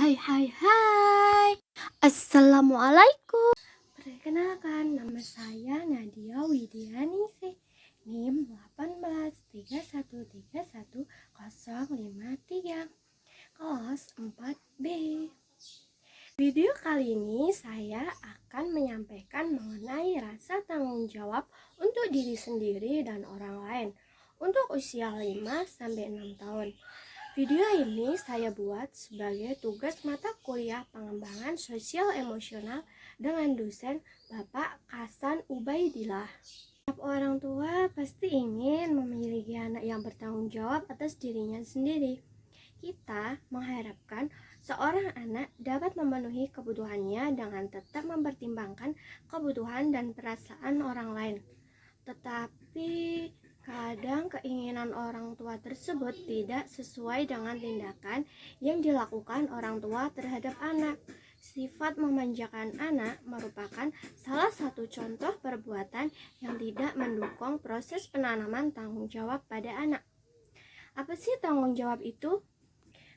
Hai. Assalamualaikum. Perkenalkan, nama saya Nadia Widianingsih, NIM 183131053, kelas 4B. Video kali ini saya akan menyampaikan mengenai rasa tanggung jawab untuk diri sendiri dan orang lain untuk usia 5-6 tahun. Video ini saya buat sebagai tugas mata kuliah pengembangan sosial emosional dengan dosen Bapak Hasan Ubaidillah. Setiap orang tua pasti ingin memiliki anak yang bertanggung jawab atas dirinya sendiri. Kita mengharapkan seorang anak dapat memenuhi kebutuhannya dengan tetap mempertimbangkan kebutuhan dan perasaan orang lain. Tetapi kadang keinginan orang tua tersebut tidak sesuai dengan tindakan yang dilakukan orang tua terhadap anak. Sifat memanjakan anak merupakan salah satu contoh perbuatan yang tidak mendukung proses penanaman tanggung jawab pada anak. Apa sih tanggung jawab itu?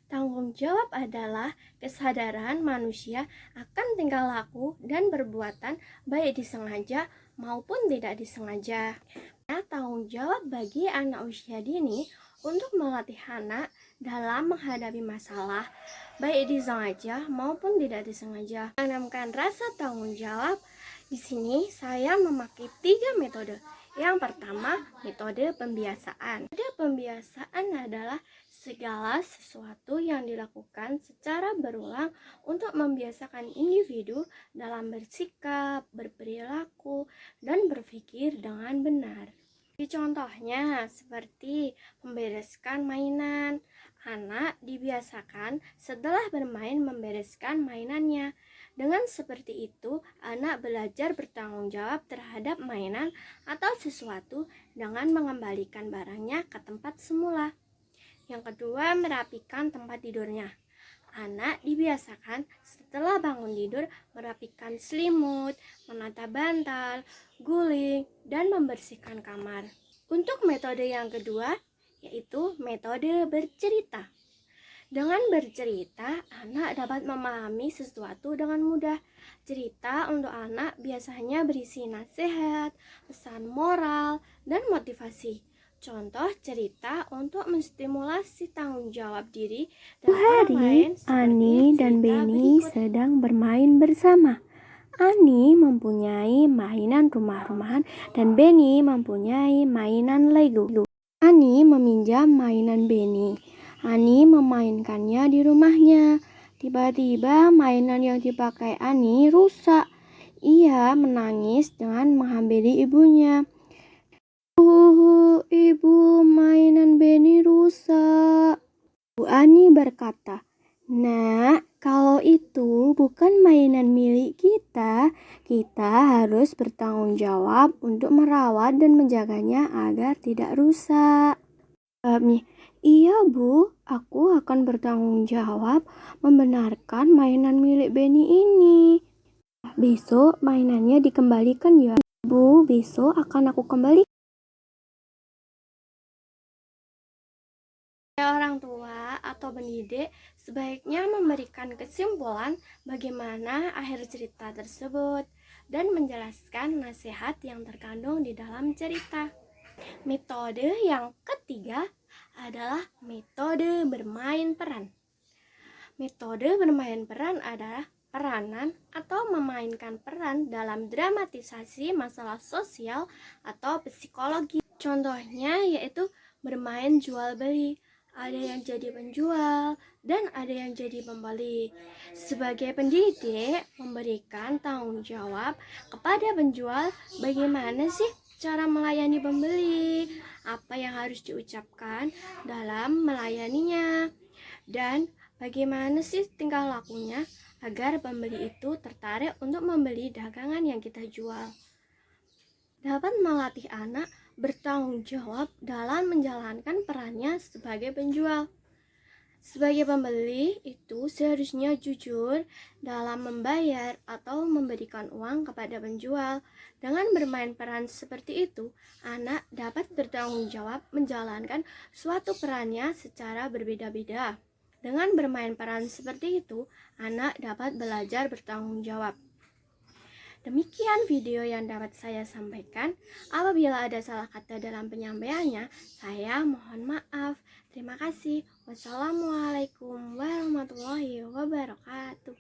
Tanggung jawab adalah kesadaran manusia akan tingkah laku dan perbuatan baik disengaja maupun tidak disengaja. Tanggung jawab bagi anak usia dini untuk melatih anak dalam menghadapi masalah baik disengaja maupun tidak disengaja. Menanamkan rasa tanggung jawab, di sini saya memakai 3 metode. Yang pertama, metode pembiasaan. Metode pembiasaan adalah segala sesuatu yang dilakukan secara berulang untuk membiasakan individu dalam bersikap, berperilaku, dan berpikir dengan benar. Contohnya seperti membereskan mainan. Anak dibiasakan setelah bermain membereskan mainannya. Dengan seperti itu, anak belajar bertanggung jawab terhadap mainan atau sesuatu dengan mengembalikan barangnya ke tempat semula. Yang kedua, merapikan tempat tidurnya. Anak dibiasakan setelah bangun tidur merapikan selimut, menata bantal, guling, dan membersihkan kamar. Untuk metode yang kedua, yaitu metode bercerita. Dengan bercerita, anak dapat memahami sesuatu dengan mudah. Cerita untuk anak biasanya berisi nasihat, pesan moral, dan motivasi. Contoh cerita untuk menstimulasi tanggung jawab diri dan orang lain. Ani dan Benny sedang bermain bersama. Ani mempunyai mainan rumah-rumahan dan Benny mempunyai mainan Lego. Ani meminjam mainan Benny. Ani memainkannya di rumahnya. Tiba-tiba mainan yang dipakai Ani rusak. Ia menangis dengan menghampiri ibunya. Ibu, mainan Benny rusak. Bu Ani berkata, "Nak, kalau itu bukan mainan milik kita harus bertanggung jawab untuk merawat dan menjaganya agar tidak rusak." "Iya Bu, aku akan bertanggung jawab membenarkan mainan milik Benny ini. Besok mainannya dikembalikan ya Bu, besok akan aku kembalikan." Orang tua atau pendidik sebaiknya memberikan kesimpulan bagaimana akhir cerita tersebut dan menjelaskan nasihat yang terkandung di dalam cerita. Metode yang ketiga adalah metode bermain peran. Metode bermain peran adalah peranan atau memainkan peran dalam dramatisasi masalah sosial atau psikologi. Contohnya yaitu bermain jual beli. Ada yang jadi penjual dan ada yang jadi pembeli. Sebagai pendidik, memberikan tanggung jawab kepada penjual bagaimana sih cara melayani pembeli, apa yang harus diucapkan dalam melayaninya, dan bagaimana sih tingkah lakunya agar pembeli itu tertarik untuk membeli dagangan yang kita jual. Dapat melatih anak bertanggung jawab dalam menjalankan perannya sebagai penjual. Sebagai pembeli itu seharusnya jujur dalam membayar atau memberikan uang kepada penjual. Dengan bermain peran seperti itu, anak dapat bertanggung jawab menjalankan suatu perannya secara berbeda-beda. Dengan bermain peran seperti itu, anak dapat belajar bertanggung jawab. Demikian video yang dapat saya sampaikan. Apabila ada salah kata dalam penyampaiannya, saya mohon maaf. Terima kasih. Wassalamualaikum warahmatullahi wabarakatuh.